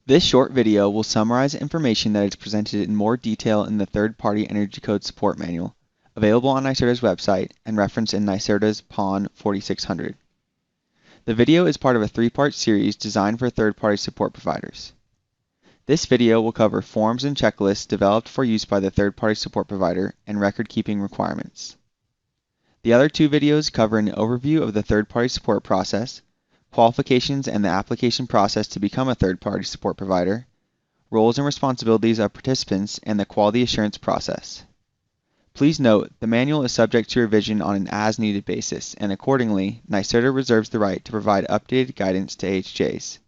This short video will summarize information that is presented in more detail in the Third-Party Energy Code Support Manual, available on NYSERDA's website and referenced in NYSERDA's PON 4600. The video is part of a three-part series designed for third-party support providers. This video will cover forms and checklists developed for use by the third-party support provider and record-keeping requirements. The other two videos cover an overview of the third-party support process, qualifications and the application process to become a third-party support provider, roles and responsibilities of participants, and the quality assurance process. Please note, the manual is subject to revision on an as-needed basis, and accordingly, NYSERDA reserves the right to provide updated guidance to AHJs.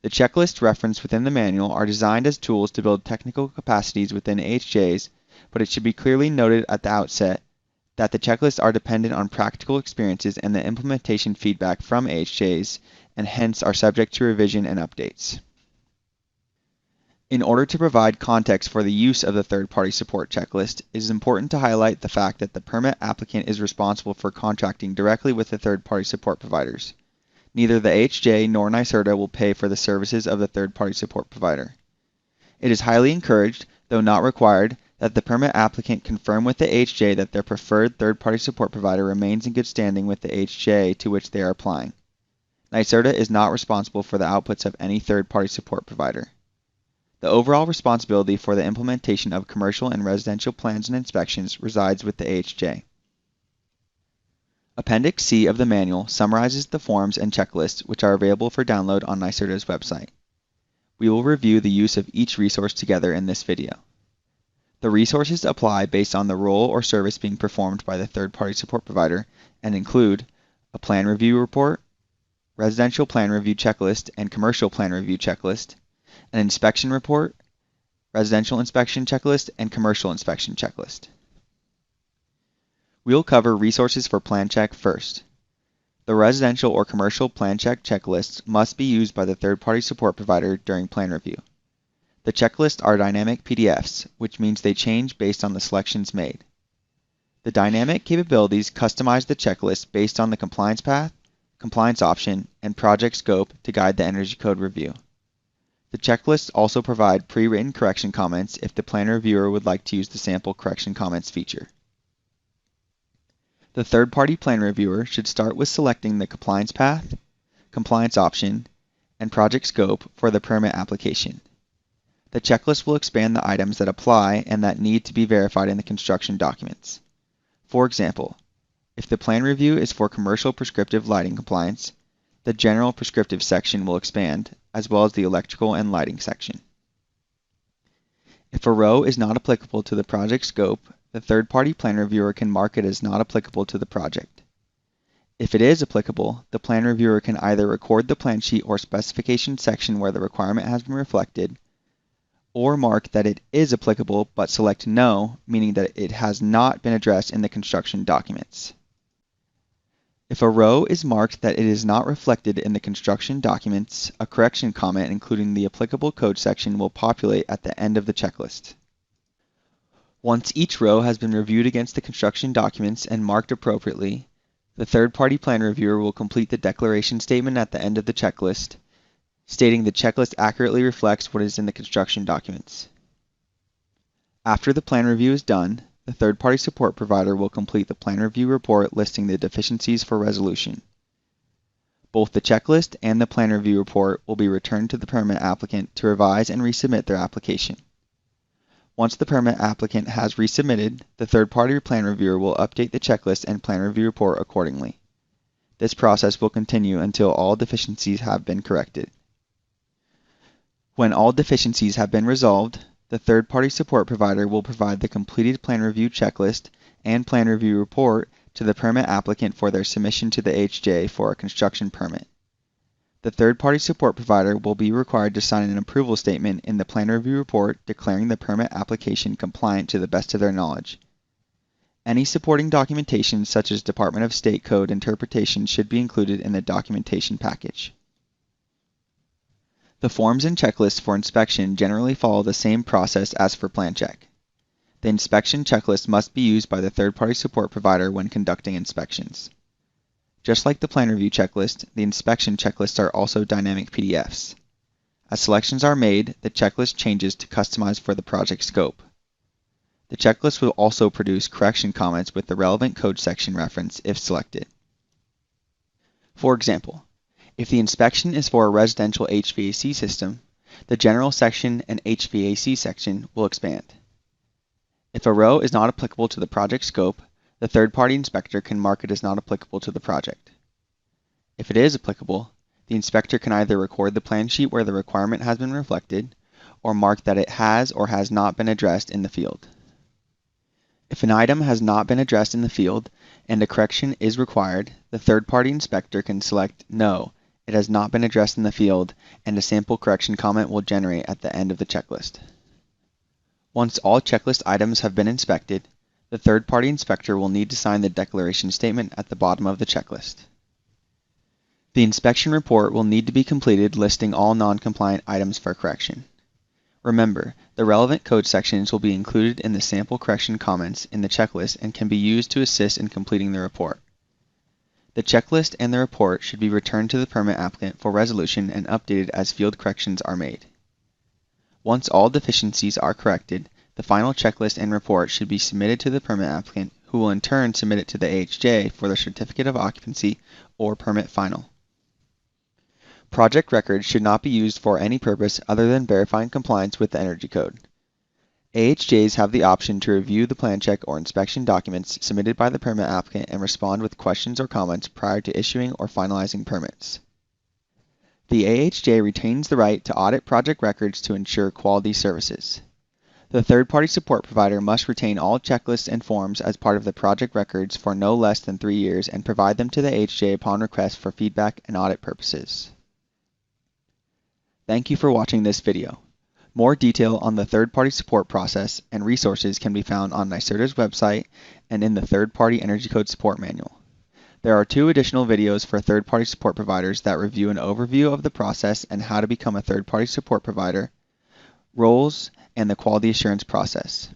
The checklists referenced within the manual are designed as tools to build technical capacities within AHJs, but it should be clearly noted at the outset that the checklists are dependent on practical experiences and the implementation feedback from AHJs, and hence are subject to revision and updates. In order to provide context for the use of the third-party support checklist, it is important to highlight the fact that the permit applicant is responsible for contracting directly with the third-party support providers. Neither the AHJ nor NYSERDA will pay for the services of the third-party support provider. It is highly encouraged, though not required, that the permit applicant confirm with the AHJ that their preferred third-party support provider remains in good standing with the AHJ to which they are applying. NYSERDA is not responsible for the outputs of any third-party support provider. The overall responsibility for the implementation of commercial and residential plans and inspections resides with the AHJ. Appendix C of the manual summarizes the forms and checklists which are available for download on NYSERDA's website. We will review the use of each resource together in this video. The resources apply based on the role or service being performed by the third-party support provider and include a plan review report, residential plan review checklist and commercial plan review checklist, an inspection report, residential inspection checklist, and commercial inspection checklist. We'll cover resources for plan check first. The residential or commercial plan check checklists must be used by the third-party support provider during plan review. The checklists are dynamic PDFs, which means they change based on the selections made. The dynamic capabilities customize the checklist based on the compliance path, compliance option, and project scope to guide the energy code review. The checklists also provide pre-written correction comments if the plan reviewer would like to use the sample correction comments feature. The third-party plan reviewer should start with selecting the compliance path, compliance option, and project scope for the permit application. The checklist will expand the items that apply and that need to be verified in the construction documents. For example, if the plan review is for commercial prescriptive lighting compliance, the general prescriptive section will expand, as well as the electrical and lighting section. If a row is not applicable to the project scope, the third-party plan reviewer can mark it as not applicable to the project. If it is applicable, the plan reviewer can either record the plan sheet or specification section where the requirement has been reflected, or mark that it is applicable but select no, meaning that it has not been addressed in the construction documents. If a row is marked that it is not reflected in the construction documents, a correction comment including the applicable code section will populate at the end of the checklist. Once each row has been reviewed against the construction documents and marked appropriately, the third-party plan reviewer will complete the declaration statement at the end of the checklist, stating the checklist accurately reflects what is in the construction documents. After the plan review is done, the third-party support provider will complete the plan review report listing the deficiencies for resolution. Both the checklist and the plan review report will be returned to the permit applicant to revise and resubmit their application. Once the permit applicant has resubmitted, the third-party plan reviewer will update the checklist and plan review report accordingly. This process will continue until all deficiencies have been corrected. When all deficiencies have been resolved, the third-party support provider will provide the completed plan review checklist and plan review report to the permit applicant for their submission to the AHJ for a construction permit. The third-party support provider will be required to sign an approval statement in the plan review report declaring the permit application compliant to the best of their knowledge. Any supporting documentation such as Department of State Code interpretation should be included in the documentation package. The forms and checklists for inspection generally follow the same process as for plan check. The inspection checklist must be used by the third-party support provider when conducting inspections. Just like the plan review checklist, the inspection checklists are also dynamic PDFs. As selections are made, the checklist changes to customize for the project scope. The checklist will also produce correction comments with the relevant code section reference if selected. For example, if the inspection is for a residential HVAC system, the General section and HVAC section will expand. If a row is not applicable to the project scope, the third-party inspector can mark it as not applicable to the project. If it is applicable, the inspector can either record the plan sheet where the requirement has been reflected, or mark that it has or has not been addressed in the field. If an item has not been addressed in the field and a correction is required, the third-party inspector can select No, it has not been addressed in the field, and a sample correction comment will generate at the end of the checklist. Once all checklist items have been inspected, the third-party inspector will need to sign the declaration statement at the bottom of the checklist. The inspection report will need to be completed listing all non-compliant items for correction. Remember, the relevant code sections will be included in the sample correction comments in the checklist and can be used to assist in completing the report. The checklist and the report should be returned to the permit applicant for resolution and updated as field corrections are made. Once all deficiencies are corrected, the final checklist and report should be submitted to the permit applicant, who will in turn submit it to the AHJ for their certificate of occupancy or permit final. Project records should not be used for any purpose other than verifying compliance with the Energy Code. AHJs have the option to review the plan check or inspection documents submitted by the permit applicant and respond with questions or comments prior to issuing or finalizing permits. The AHJ retains the right to audit project records to ensure quality services. The third-party support provider must retain all checklists and forms as part of the project records for no less than 3 years and provide them to the AHJ upon request for feedback and audit purposes. Thank you for watching this video. More detail on the third-party support process and resources can be found on NYSERDA's website and in the Third-Party Energy Code Support Manual. There are 2 additional videos for third-party support providers that review an overview of the process and how to become a third-party support provider, roles, and the quality assurance process.